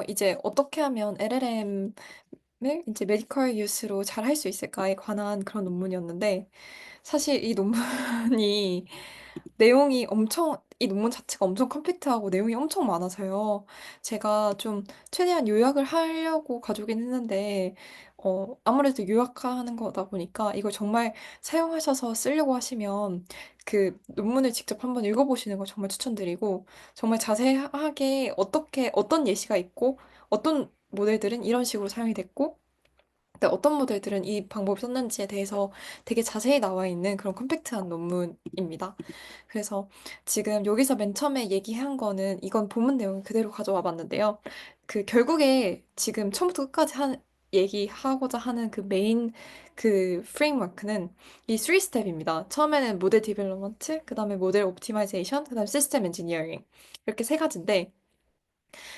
이제 어떻게 하면 LLM을 이제 메디컬 유스로 잘 할 수 있을까에 관한 그런 논문이었는데, 사실 이 논문이 이 논문 자체가 엄청 컴팩트하고 내용이 엄청 많아서요. 제가 좀 최대한 요약을 하려고 가져오긴 했는데, 아무래도 요약하는 거다 보니까 이걸 정말 사용하셔서 쓰려고 하시면 그 논문을 직접 한번 읽어보시는 걸 정말 추천드리고, 정말 자세하게 어떤 예시가 있고, 어떤 모델들은 이런 식으로 사용이 됐고, 근데 어떤 모델들은 이 방법을 썼는지에 대해서 되게 자세히 나와 있는 그런 컴팩트한 논문입니다. 그래서 지금 여기서 맨 처음에 얘기한 거는 이건 본문 내용 그대로 가져와 봤는데요. 그 결국에 지금 처음부터 끝까지 얘기하고자 하는 그 메인 그 프레임워크는 이 3스텝입니다. 처음에는 모델 디벨롭먼트, 그다음에 모델 옵티마이제이션, 그다음에 시스템 엔지니어링 이렇게 세 가지인데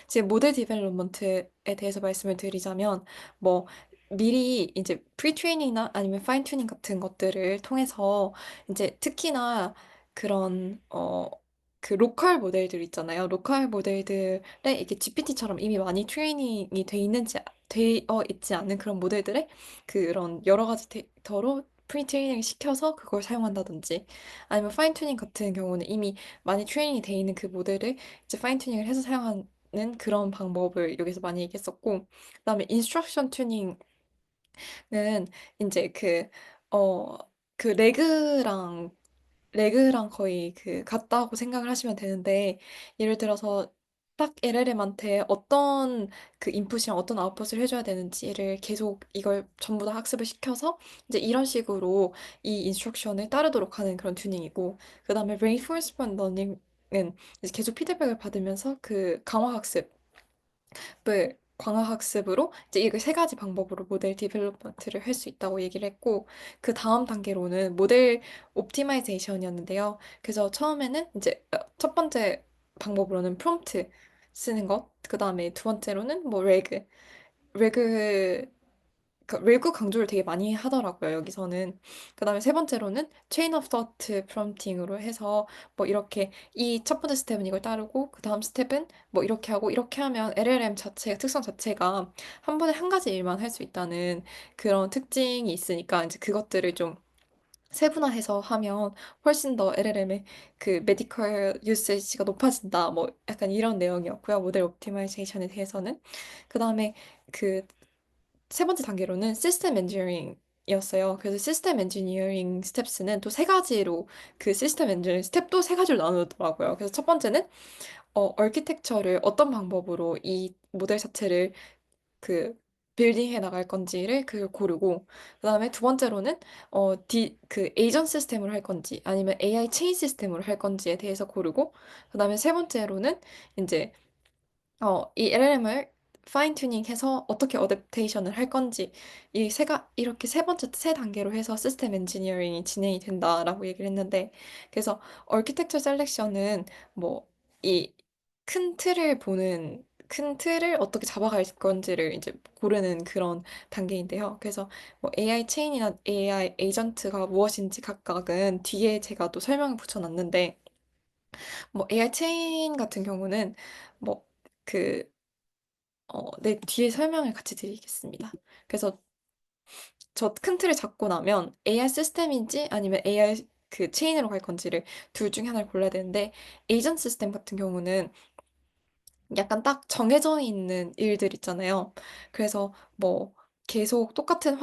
지금 모델 디벨롭먼트에 대해서 말씀을 드리자면, 뭐, 미리 이제 프리트레이닝이나 아니면 파인 튜닝 같은 것들을 통해서 이제 특히나 그런, 그 로컬 모델들 있잖아요. 로컬 모델들의 이게 GPT처럼 이미 많이 트레이닝이 되어 있지 않은 그런 모델들의 그런 여러 가지 데이터로 프리트레이닝 시켜서 그걸 사용한다든지 아니면 파인 튜닝 같은 경우는 이미 많이 트레이닝이 돼 있는 그 모델을 이제 파인 튜닝을 해서 사용한 는 그런 방법을 여기서 많이 얘기했었고, 그다음에 인스트럭션 튜닝은 이제 어, 그 레그랑 거의 그 같다고 생각을 하시면 되는데, 예를 들어서 딱 LLM한테 어떤 그 인풋이랑 어떤 아웃풋을 해줘야 되는지를 계속 이걸 전부 다 학습을 시켜서 이제 이런 식으로 이 인스트럭션을 따르도록 하는 그런 튜닝이고, 그다음에 reinforcement learning은 이제 계속 피드백을 받으면서 그 강화 학습 을 광화학습으로 이제 이게 세 가지 방법으로 모델 디벨롭먼트를 할 수 있다고 얘기를 했고 그 다음 단계로는 모델 옵티마이제이션이었는데요. 그래서 처음에는 이제 첫 번째 방법으로는 프롬프트 쓰는 것, 그 다음에 두 번째로는 뭐 레그 외국 강조를 되게 많이 하더라고요, 여기서는. 그다음에 세 번째로는 체인 오브 서트 프롬프팅으로 해서 뭐 이렇게 이 첫 번째 스텝은 이걸 따르고 그 다음 스텝은 뭐 이렇게 하고 이렇게 하면 LLM 특성 자체가 한 번에 한 가지 일만 할 수 있다는 그런 특징이 있으니까 이제 그것들을 좀 세분화해서 하면 훨씬 더 LLM의 그 메디컬 유세지가 높아진다. 뭐 약간 이런 내용이었고요. 모델 옵티마이제이션에 대해서는. 그다음에 그 세 번째 단계로는 시스템 엔지니어링이었어요. 그래서 시스템 엔지니어링 스텝스는 또 세 가지로 그 시스템 엔지니어링 스텝도 세 가지로 나누더라고요. 그래서 첫 번째는 아키텍처를 어떤 방법으로 이 모델 자체를 그 빌딩해 나갈 건지를 그 고르고 그다음에 두 번째로는 그 에이전 시스템으로 할 건지 아니면 AI 체인 시스템으로 할 건지에 대해서 고르고 그다음에 세 번째로는 이제 이 LLM을 파인 튜닝해서 어떻게 어댑테이션을 할 건지 이렇게 세 번째 세 단계로 해서 시스템 엔지니어링이 진행이 된다라고 얘기를 했는데 그래서 아키텍처 셀렉션은 뭐 이 큰 틀을 어떻게 잡아갈 건지를 이제 고르는 그런 단계인데요. 그래서 뭐 AI 체인이나 AI 에이전트가 무엇인지 각각은 뒤에 제가 또 설명을 붙여놨는데 뭐 AI 체인 같은 경우는 뭐 그, 네, 뒤에 설명을 같이 드리겠습니다. 그래서 저 큰 틀을 잡고 나면 AI 시스템인지 아니면 AI 그 체인으로 갈 건지를 둘 중에 하나를 골라야 되는데 에이전 시스템 같은 경우는 약간 딱 정해져 있는 일들 있잖아요. 그래서 뭐 계속 똑같은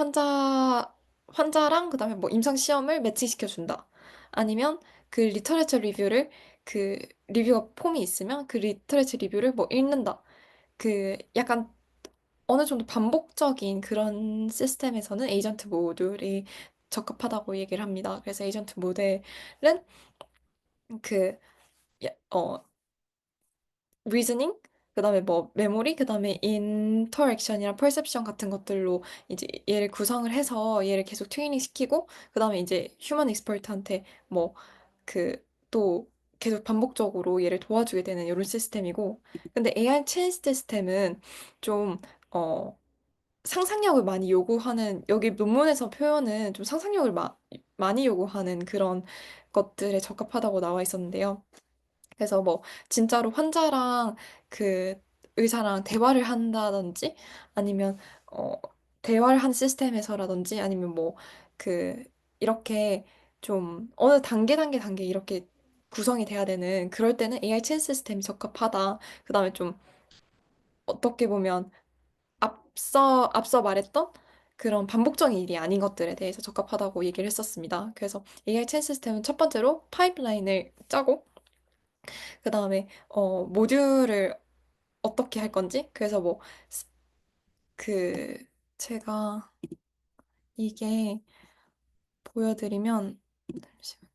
환자랑 그다음에 뭐 임상 시험을 매칭시켜 준다. 아니면 그 리터레처 리뷰를 그 리뷰가 폼이 있으면 그 리터레처 리뷰를 뭐 읽는다. 그 약간 어느 정도 반복적인 그런 시스템에서는 에이전트 모듈이 적합하다고 얘기를 합니다. 그래서 에이전트 모델은 그, 야- 어, 리즈닝, 그다음에 뭐 메모리, 그다음에 인터랙션이랑 퍼셉션 같은 것들로 이제 얘를 구성을 해서 얘를 계속 트레이닝 시키고 그다음에 이제 휴먼 익스퍼트한테 뭐 그 또 계속 반복적으로 얘를 도와주게 되는 이런 시스템이고 근데 AI 체인 시스템은 좀 상상력을 많이 요구하는, 여기 논문에서 표현은 좀 상상력을 많이 요구하는 그런 것들에 적합하다고 나와 있었는데요. 그래서 뭐, 진짜로 환자랑 그 의사랑 대화를 한다든지 아니면 대화를 한 시스템에서라든지 아니면 뭐 그 이렇게 좀 어느 단계 이렇게 구성이 돼야 되는 그럴 때는 AI 챗 시스템이 적합하다. 그다음에 좀 어떻게 보면 앞서 말했던 그런 반복적인 일이 아닌 것들에 대해서 적합하다고 얘기를 했었습니다. 그래서 AI 챗 시스템은 첫 번째로 파이프라인을 짜고 그다음에 모듈을 어떻게 할 건지 그래서 뭐 그 제가 이게 보여드리면 잠시만.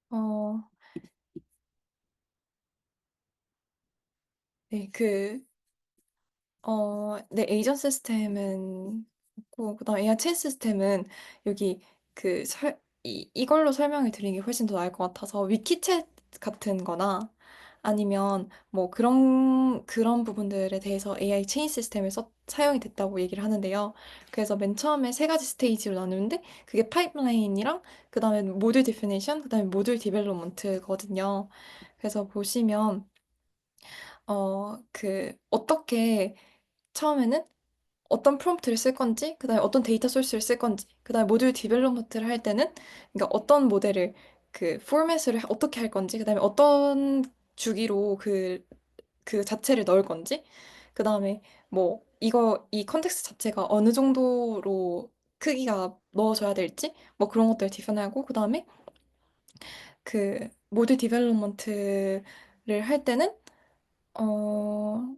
어, 네, 네, 에이전 시스템은 있고, 그다음 AI 챗 시스템은 여기 이걸로 설명을 드리는 게 훨씬 더 나을 것 같아서 위키챗 같은 거나 아니면 뭐 그런 부분들에 대해서 AI 체인 시스템을 사용이 됐다고 얘기를 하는데요. 그래서 맨 처음에 세 가지 스테이지로 나누는데 그게 파이프라인이랑 그다음에 모듈 디피니션, 그다음에 모듈 디벨롭먼트거든요. 그래서 보시면 어떻게 처음에는 어떤 프롬프트를 쓸 건지, 그다음에 어떤 데이터 소스를 쓸 건지, 그다음에 모듈 디벨롭먼트를 할 때는 그러니까 어떤 모델을 포맷을 어떻게 할 건지, 그다음에 어떤 주기로 그 자체를 넣을 건지, 그다음에 뭐 이 컨텍스트 자체가 어느 정도로 크기가 넣어져야 될지, 뭐 그런 것들을 디파인하고, 그다음에 그 모듈 디벨롭먼트를 할 때는 어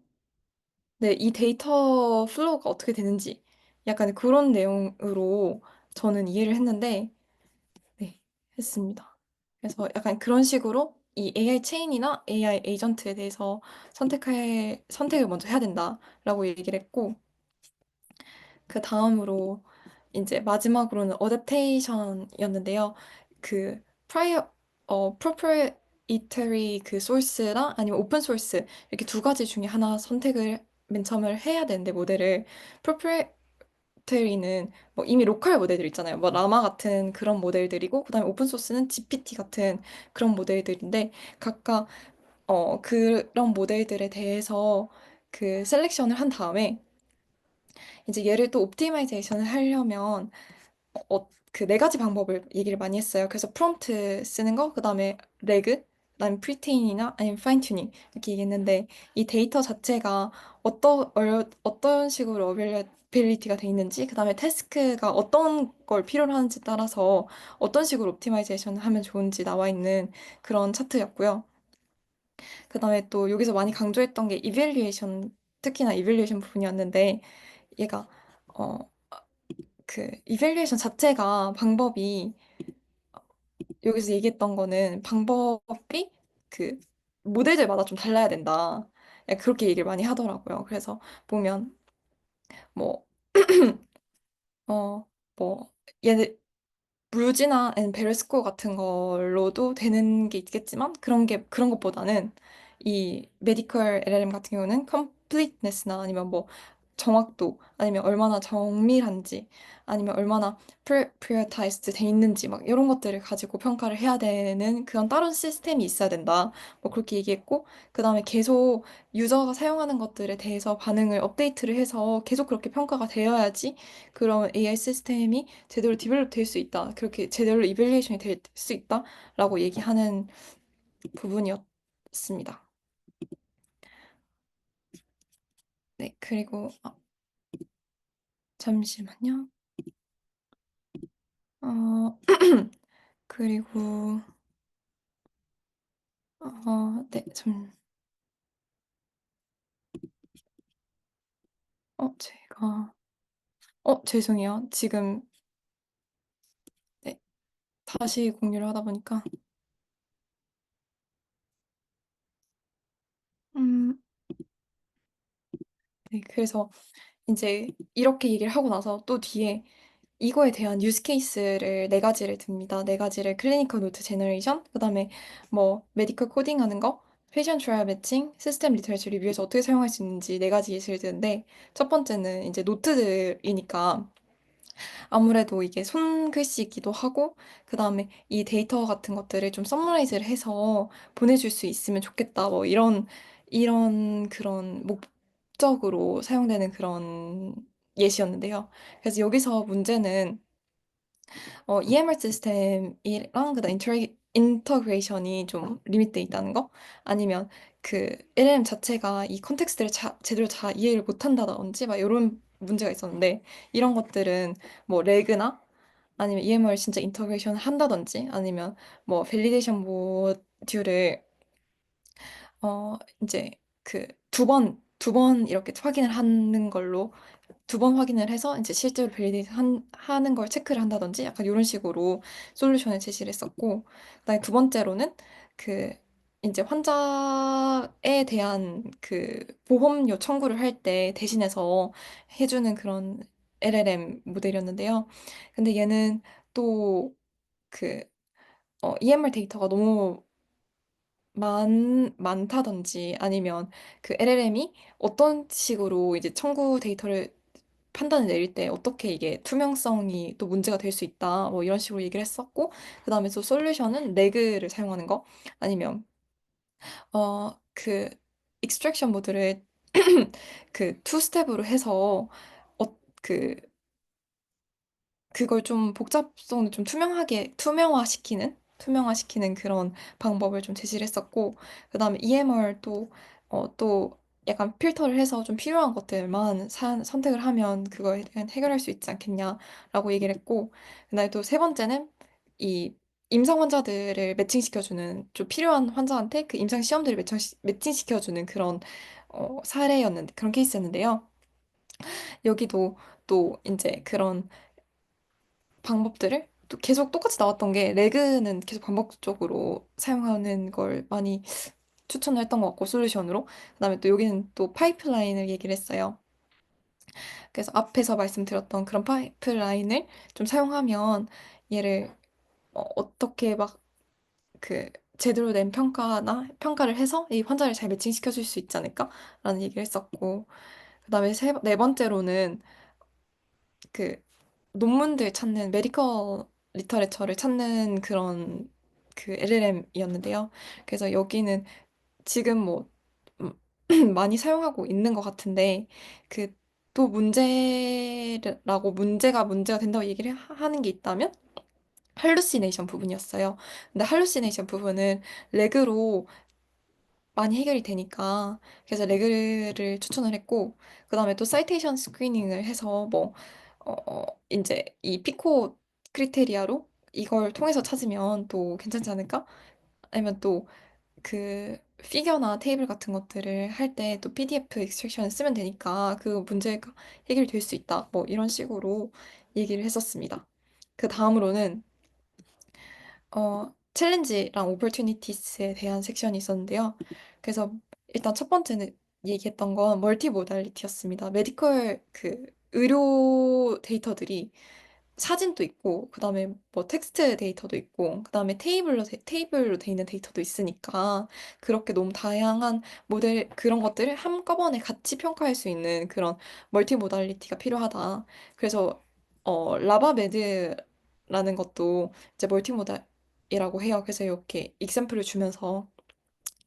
네, 이 데이터 플로우가 어떻게 되는지 약간 그런 내용으로 저는 이해를 했는데, 네, 했습니다. 그래서 약간 그런 식으로 이 AI 체인이나 AI 에이전트에 대해서 선택을 먼저 해야 된다라고 얘기를 했고, 그 다음으로 이제 마지막으로는 어댑테이션이었는데요. 그 프라이어 프로프리에이터리 그 소스랑 아니면 오픈 소스 이렇게 두 가지 중에 하나 선택을 맨 처음에 해야 되는데 모델을 프로프리에이터리는 뭐 이미 로컬 모델들 있잖아요. 뭐 라마 같은 그런 모델들이고 그다음에 오픈 소스는 GPT 같은 그런 모델들인데 각각 그런 모델들에 대해서 그 셀렉션을 한 다음에 이제 얘를 또 옵티마이제이션을 하려면 그 네 가지 방법을 얘기를 많이 했어요. 그래서 프롬프트 쓰는 거, 그다음에 레그, 그다음에 프리테인이나 아니면 파인 튜닝 이렇게 얘기했는데 이 데이터 자체가 어떤 식으로 어빌리티가 돼 있는지, 그다음에 태스크가 어떤 걸 필요로 하는지 따라서 어떤 식으로 옵티마이제이션을 하면 좋은지 나와 있는 그런 차트였고요. 그다음에 또 여기서 많이 강조했던 게 이밸류에이션, 특히나 이밸류에이션 부분이었는데 얘가 어, 이밸류에이션 자체가 방법이 여기서 얘기했던 거는 방법이 그 모델들마다 좀 달라야 된다. 약간 그렇게 얘기를 많이 하더라고요. 그래서 보면 뭐, 어, 뭐, 얘네 루지나 앤 베르스코 같은 걸로도 되는 게 있겠지만 그런 것보다는 이 메디컬 LLM 같은 경우는 컴플리트네스나 아니면 뭐 정확도 아니면 얼마나 정밀한지 아니면 얼마나 프리어타이즈드 돼 있는지 막 이런 것들을 가지고 평가를 해야 되는 그런 다른 시스템이 있어야 된다. 뭐 그렇게 얘기했고 그다음에 계속 유저가 사용하는 것들에 대해서 반응을 업데이트를 해서 계속 그렇게 평가가 되어야지 그런 AI 시스템이 제대로 디벨롭 될 수 있다. 그렇게 제대로 이밸리에이션이 될 수 있다라고 얘기하는 부분이었습니다. 네, 그리고 잠시만요. 어, 그리고 네, 제가 죄송해요. 지금 네, 다시 공유를 하다 보니까 음, 네, 그래서 이제 이렇게 얘기를 하고 나서 또 뒤에 이거에 대한 유스 케이스를 네 가지를 듭니다. 네 가지를 클리니컬 노트 제너레이션, 그다음에 뭐 메디컬 코딩하는 거, 페이션 트라이얼 매칭, 시스템 리터러처 리뷰에서 어떻게 사용할 수 있는지 네 가지 예시를 드는데 첫 번째는 이제 노트들이니까 아무래도 이게 손글씨이기도 하고, 그 다음에 이 데이터 같은 것들을 좀 서머라이즈를 해서 보내줄 수 있으면 좋겠다. 뭐 이런 그런 목적으로 사용되는 그런 예시였는데요. 그래서 여기서 문제는 EMR 시스템이랑 그다음 인터그레이션이 좀 리밋돼 있다는 거? 아니면 그 LLM 자체가 이 컨텍스트를 제대로 잘 이해를 못한다든지 막 이런 문제가 있었는데 이런 것들은 뭐 레그나 아니면 EMR 진짜 인터그레이션을 한다든지 아니면 뭐 밸리데이션 모듈을 이제 그 두 번 이렇게 확인을 하는 걸로 두 번 확인을 해서 이제 실제로 하는 걸 체크를 한다든지 약간 이런 식으로 솔루션을 제시를 했었고, 그다음에 두 번째로는 그 이제 환자에 대한 그 보험료 청구를 할 때 대신해서 해주는 그런 LLM 모델이었는데요. 근데 얘는 또 그 EMR 데이터가 너무 많다든지 아니면 그 LLM이 어떤 식으로 이제 청구 데이터를 판단을 내릴 때 어떻게 이게 투명성이 또 문제가 될 수 있다. 뭐 이런 식으로 얘기를 했었고, 그 다음에 또 솔루션은 레그를 사용하는 거 아니면 그 익스트랙션 모드를 그 투 스텝으로 해서 그 그걸 좀 복잡성을 좀 투명화시키는 그런 방법을 좀 제시를 했었고, 그 다음에 EMR 또 약간 필터를 해서 좀 필요한 것들만 선택을 하면 그거에 대한 해결할 수 있지 않겠냐라고 얘기를 했고, 그다음에 또 세 번째는 이 임상 환자들을 매칭시켜주는 좀 필요한 환자한테 그 임상 시험들을 매칭시켜주는 그런 사례였는데, 그런 케이스였는데요. 여기도 또 이제 그런 방법들을 또 계속 똑같이 나왔던 게 레그는 계속 반복적으로 사용하는 걸 많이 추천을 했던 것 같고 솔루션으로 그다음에 또 여기는 또 파이프라인을 얘기를 했어요. 그래서 앞에서 말씀드렸던 그런 파이프라인을 좀 사용하면 얘를 어떻게 막 그 제대로 된 평가를 해서 이 환자를 잘 매칭시켜 줄 수 있지 않을까라는 얘기를 했었고 그다음에 네 번째로는 그 논문들 찾는 메디컬 리터레처를 찾는 그런 그 LLM이었는데요. 그래서 여기는 지금 뭐 음, 많이 사용하고 있는 것 같은데 그 또 문제가 된다고 얘기를 하는 게 있다면 할루시네이션 부분이었어요. 근데 할루시네이션 부분은 레그로 많이 해결이 되니까 그래서 레그를 추천을 했고 그다음에 또 사이테이션 스크리닝을 해서 뭐 이제 이 피코 크리테리아로 이걸 통해서 찾으면 또 괜찮지 않을까? 아니면 또 그 피겨나 테이블 같은 것들을 할 때 또 PDF 익스트랙션을 쓰면 되니까 그 문제가 해결될 수 있다. 뭐 이런 식으로 얘기를 했었습니다. 그 다음으로는 챌린지랑 오퍼튜니티스에 대한 섹션이 있었는데요. 그래서 일단 첫 번째는 얘기했던 건 멀티모달리티였습니다. 메디컬 그 의료 데이터들이 사진도 있고, 그 다음에 뭐 텍스트 데이터도 있고, 그 다음에 테이블로 돼 있는 데이터도 있으니까, 그렇게 너무 다양한 그런 것들을 한꺼번에 같이 평가할 수 있는 그런 멀티모달리티가 필요하다. 그래서, 라바메드라는 것도 이제 멀티모달이라고 해요. 그래서 이렇게 익샘플을 주면서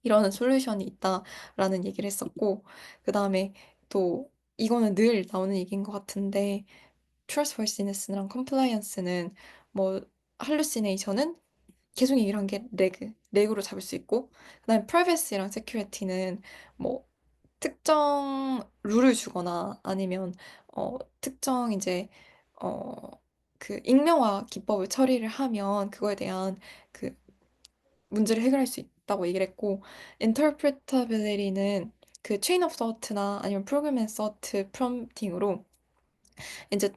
이런 솔루션이 있다라는 얘기를 했었고, 그 다음에 또 이거는 늘 나오는 얘기인 것 같은데, trustworthiness랑 compliance는 뭐 hallucination은 계속 얘기를 한 게 레그로 잡을 수 있고 그다음에 privacy랑 security는 뭐 특정 룰을 주거나 아니면 특정 이제 어 그 익명화 기법을 처리를 하면 그거에 대한 그 문제를 해결할 수 있다고 얘기를 했고 interpretability는 그 chain of thought나 아니면 program and thought prompting으로 이제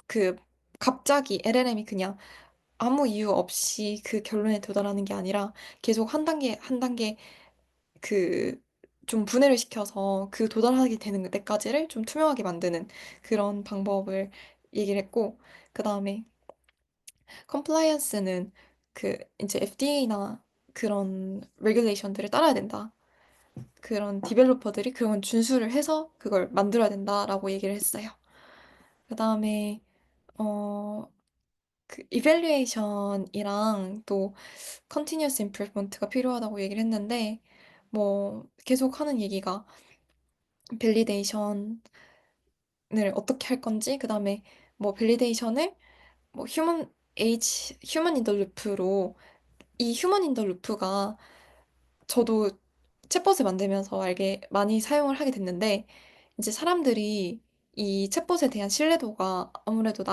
그 갑자기 LLM이 그냥 아무 이유 없이 그 결론에 도달하는 게 아니라 계속 한 단계 한 단계 그 좀 분해를 시켜서 그 도달하게 되는 데까지를 좀 투명하게 만드는 그런 방법을 얘기를 했고 그 다음에 컴플라이언스는 그 이제 FDA나 그런 레귤레이션들을 따라야 된다. 그런 디벨로퍼들이 그런 준수를 해서 그걸 만들어야 된다라고 얘기를 했어요. 그 다음에 어, 그 evaluation이랑 또 continuous improvement가 필요하다고 얘기를 했는데 뭐 계속 하는 얘기가 밸리데이션을 어떻게 할 건지 그다음에 뭐 밸리데이션을 뭐 휴먼 인더 루프로 이 휴먼 인더 루프가 저도 챗봇을 만들면서 알게 많이 사용을 하게 됐는데 이제 사람들이 이 챗봇에 대한 신뢰도가 아무래도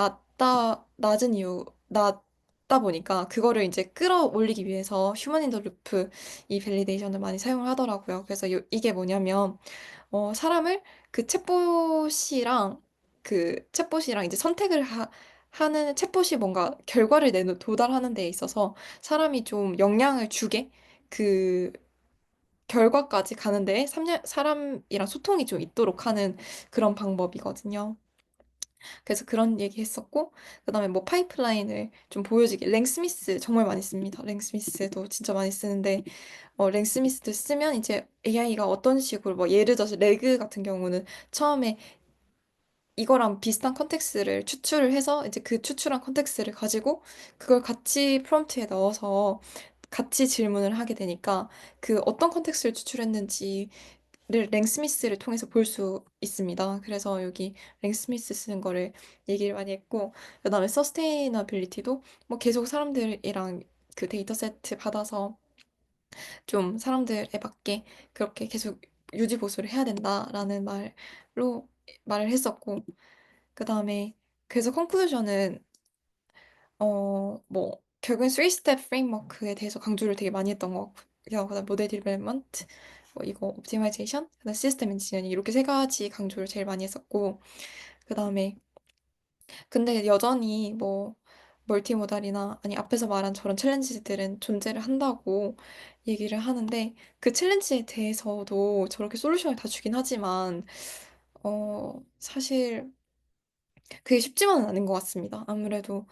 낮다 보니까 그거를 이제 끌어올리기 위해서 휴먼 인더 루프 이 밸리데이션을 많이 사용을 하더라고요. 그래서 이게 뭐냐면 사람을 그 챗봇이랑 이제 하는 챗봇이 뭔가 결과를 도달하는 데 있어서 사람이 좀 영향을 주게 그 결과까지 가는 데에 사람이랑 소통이 좀 있도록 하는 그런 방법이거든요. 그래서 그런 얘기 했었고, 그 다음에 뭐 파이프라인을 좀 보여주기. 랭스미스 정말 많이 씁니다. 랭스미스도 진짜 많이 쓰는데, 랭스미스도 쓰면 이제 AI가 어떤 식으로, 뭐 예를 들어서 레그 같은 경우는 처음에 이거랑 비슷한 컨텍스트를 추출을 해서 이제 그 추출한 컨텍스트를 가지고 그걸 같이 프롬프트에 넣어서 같이 질문을 하게 되니까 그 어떤 컨텍스트를 추출했는지를 랭스미스를 통해서 볼 수 있습니다. 그래서 여기 랭스미스 쓰는 거를 얘기를 많이 했고 그다음에 서스테이너빌리티도 뭐 계속 사람들이랑 그 데이터 세트 받아서 좀 사람들에 맞게 그렇게 계속 유지 보수를 해야 된다라는 말로 말을 했었고 그 다음에 그래서 컨클루전은 뭐 결국엔 3스텝 프레임워크에 대해서 강조를 되게 많이 했던 것 같고요. 그다음 모델 디벨롭먼트, 뭐 이거 옵티마이제이션, 그다음 시스템 엔지니어링 이렇게 세 가지 강조를 제일 많이 했었고 그다음에 근데 여전히 뭐 멀티모달이나 아니 앞에서 말한 저런 챌린지들은 존재를 한다고 얘기를 하는데 그 챌린지에 대해서도 저렇게 솔루션을 다 주긴 하지만 사실 그게 쉽지만은 않은 것 같습니다. 아무래도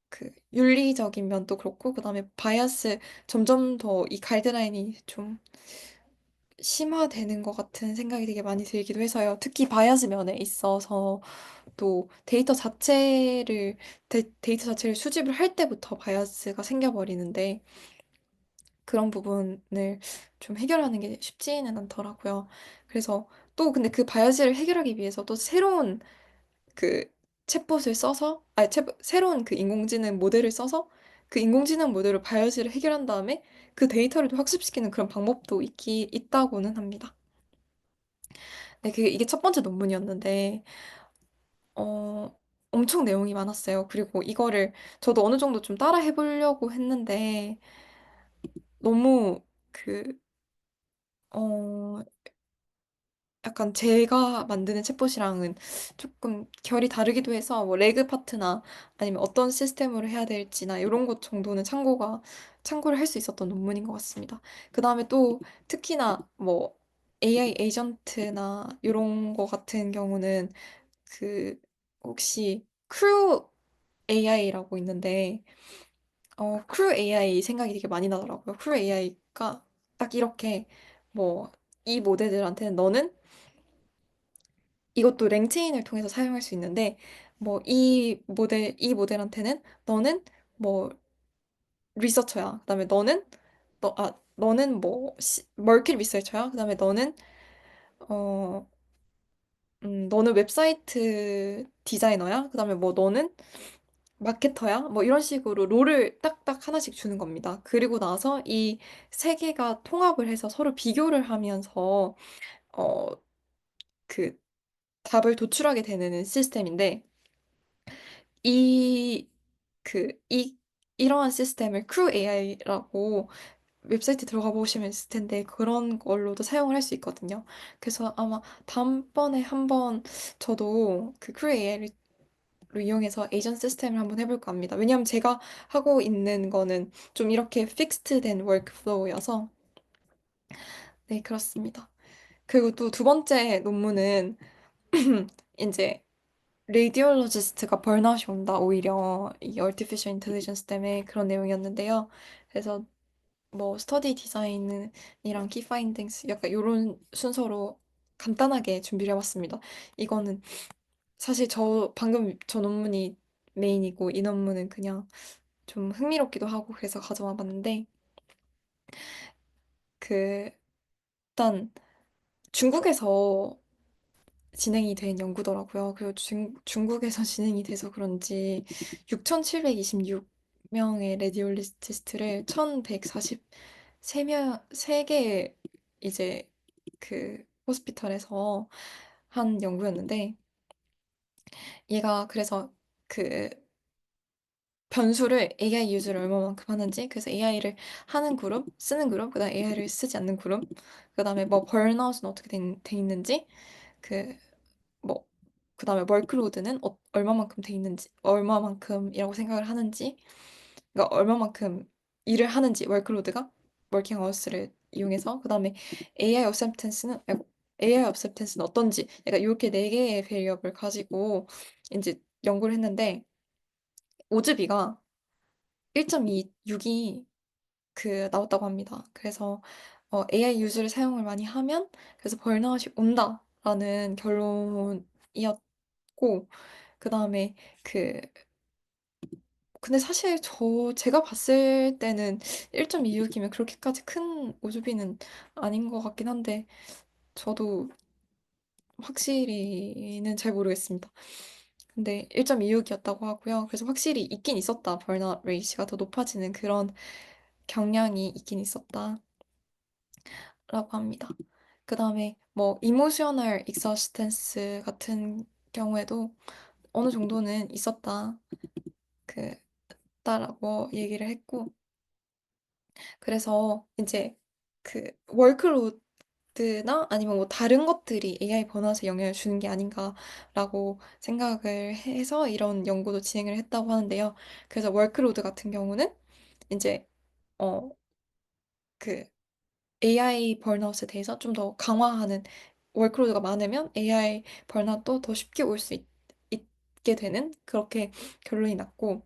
그 윤리적인 면도 그렇고 그다음에 바이아스 점점 더 이 가이드라인이 좀 심화되는 것 같은 생각이 되게 많이 들기도 해서요. 특히 바이아스 면에 있어서 또 데이터 자체를 수집을 할 때부터 바이아스가 생겨버리는데 그런 부분을 좀 해결하는 게 쉽지는 않더라고요. 그래서 또 근데 그 바이아스를 해결하기 위해서 또 새로운 그 챗봇을 써서, 새로운 그 인공지능 모델을 써서 그 인공지능 모델로 바이오스를 해결한 다음에 그 데이터를 또 학습시키는 그런 방법도 있다고는 합니다. 네, 이게 첫 번째 논문이었는데, 어, 엄청 내용이 많았어요. 그리고 이거를 저도 어느 정도 좀 따라 해보려고 했는데, 너무 그, 어, 약간 제가 만드는 챗봇이랑은 조금 결이 다르기도 해서 뭐 레그 파트나 아니면 어떤 시스템으로 해야 될지나 이런 것 정도는 참고를 할 수 있었던 논문인 것 같습니다. 그 다음에 또 특히나 뭐 AI 에이전트나 이런 거 같은 경우는 그 혹시 크루 AI라고 있는데 크루 AI 생각이 되게 많이 나더라고요. 크루 AI가 딱 이렇게 뭐 이 모델들한테는 너는 이것도 랭체인을 통해서 사용할 수 있는데, 뭐, 이 모델한테는 너는 뭐, 리서처야. 그다음에 너는 뭐, 멀킷 리서처야. 그다음에 어, 너는 웹사이트 디자이너야. 그다음에 뭐, 너는 마케터야. 뭐, 이런 식으로 롤을 딱딱 하나씩 주는 겁니다. 그리고 나서 이 세 개가 통합을 해서 서로 비교를 하면서, 어, 그 답을 도출하게 되는 시스템인데, 이, 이러한 시스템을 크루 AI라고 웹사이트 들어가 보시면 있을 텐데 그런 걸로도 사용을 할 수 있거든요. 그래서 아마 다음번에 한번 저도 그 크루 AI를 이용해서 에이전 시스템을 한번 해볼까 합니다. 왜냐하면 제가 하고 있는 거는 좀 이렇게 픽스트된 워크플로우여서 네, 그렇습니다. 그리고 또 두 번째 논문은 이제 레디올로지스트가 번아웃이 온다, 오히려 이 artificial intelligence 때문에 그런 내용이었는데요. 그래서 뭐 스터디 디자인이랑 키 파인딩스 약간 이런 순서로 간단하게 준비를 해봤습니다. 이거는 사실 방금 저 논문이 메인이고 이 논문은 그냥 좀 흥미롭기도 하고 그래서 가져와 봤는데, 그, 일단 중국에서 진행이 된 연구더라고요. 그리고 중국에서 진행이 돼서 그런지 6,726명의 레디올리스트를 1,143명, 3개의 이제 호스피털에서 한 연구였는데, 얘가 그래서 그 변수를 AI 유즈를 얼마만큼 하는지, 그래서 AI를 하는 그룹, 쓰는 그룹, 그다음 AI를 쓰지 않는 그룹, 그다음에 뭐 번아웃은 어떻게 돼 있는지, 그 뭐 그다음에 월크로드는 얼마만큼 돼 있는지, 얼마만큼이라고 생각을 하는지, 그러니까 얼마만큼 일을 하는지 월크로드가 워킹 아워스를 이용해서, 그다음에 AI 어셉턴스는 어떤지, 그러니까 이렇게 네 개의 베리어블 가지고 이제 연구를 했는데, 오즈비가 1.26이 나왔다고 합니다. 그래서 AI 유즈를 사용을 많이 하면 그래서 번아웃이 온다라는 결론이었고, 그다음에 그 근데 사실 제가 봤을 때는 1.26이면 그렇게까지 큰 오주비는 아닌 것 같긴 한데, 저도 확실히는 잘 모르겠습니다. 근데 1.26이었다고 하고요. 그래서 확실히 있긴 있었다. 버너 레이시가 더 높아지는 그런 경향이 있긴 있었다라고 합니다. 그다음에 뭐 이모셔널 익서스텐스 같은 경우에도 어느 정도는 있었다. 그 다라고 얘기를 했고, 그래서 이제 월크로드나 아니면 뭐 다른 것들이 AI 번아웃에 영향을 주는 게 아닌가라고 생각을 해서 이런 연구도 진행을 했다고 하는데요. 그래서 월크로드 같은 경우는 이제 어 그 AI 번아웃에 대해서 좀 더 강화하는, 월크로드가 많으면 AI 번아웃도 더 쉽게 올 수 있게 되는, 그렇게 결론이 났고,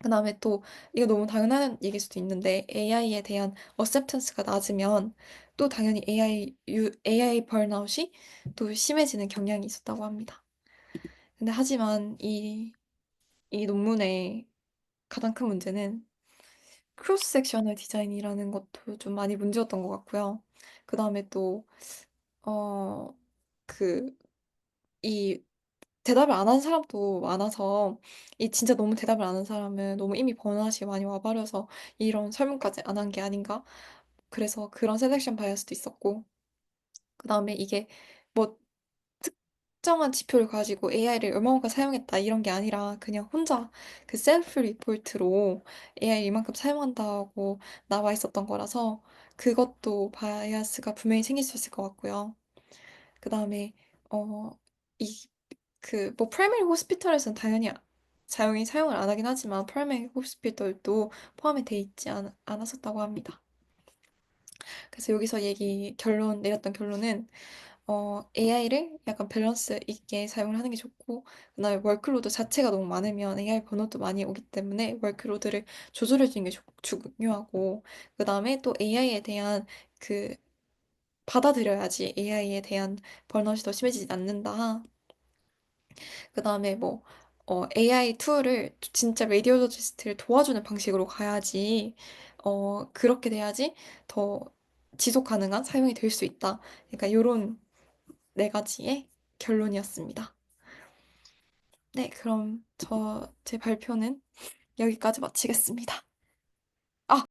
그다음에 또 이거 너무 당연한 얘기일 수도 있는데, AI에 대한 어셉턴스가 낮으면 또 당연히 AI 번아웃이 또 심해지는 경향이 있었다고 합니다. 근데 하지만 이 논문의 가장 큰 문제는 크로스 섹셔널 디자인이라는 것도 좀 많이 문제였던 것 같고요. 그다음에 또 어 그 이 대답을 안 한 사람도 많아서, 이 진짜 너무 대답을 안 한 사람은 너무 이미 번아웃이 많이 와버려서 이런 설문까지 안 한 게 아닌가? 그래서 그런 셀렉션 바이어스도 있었고, 그다음에 이게 뭐 특정한 지표를 가지고 AI를 얼마만큼 사용했다 이런 게 아니라 그냥 혼자 셀프 리포트로 AI 이만큼 사용한다고 나와 있었던 거라서, 그것도 바이어스가 분명히 생길 수 있을 것 같고요. 그다음에 어 이 뭐 프라이머리 호스피털에서는 당연히 사용을 안 하긴 하지만 프라이머리 호스피털도 포함이 돼 있지 않았었다고 합니다. 그래서 여기서 내렸던 결론은 AI를 약간 밸런스 있게 사용을 하는 게 좋고, 그다음에 월크로드 자체가 너무 많으면 AI 번호도 많이 오기 때문에 월크로드를 조절해 주는 게 중요하고, 그다음에 또 AI에 대한 그 받아들여야지 AI에 대한 번아웃이 더 심해지지 않는다. 그다음에 뭐 AI 툴을 진짜 레디올로지스트를 도와주는 방식으로 가야지, 그렇게 돼야지 더 지속 가능한 사용이 될 수 있다. 그러니까 요런 네 가지의 결론이었습니다. 네, 그럼 제 발표는 여기까지 마치겠습니다.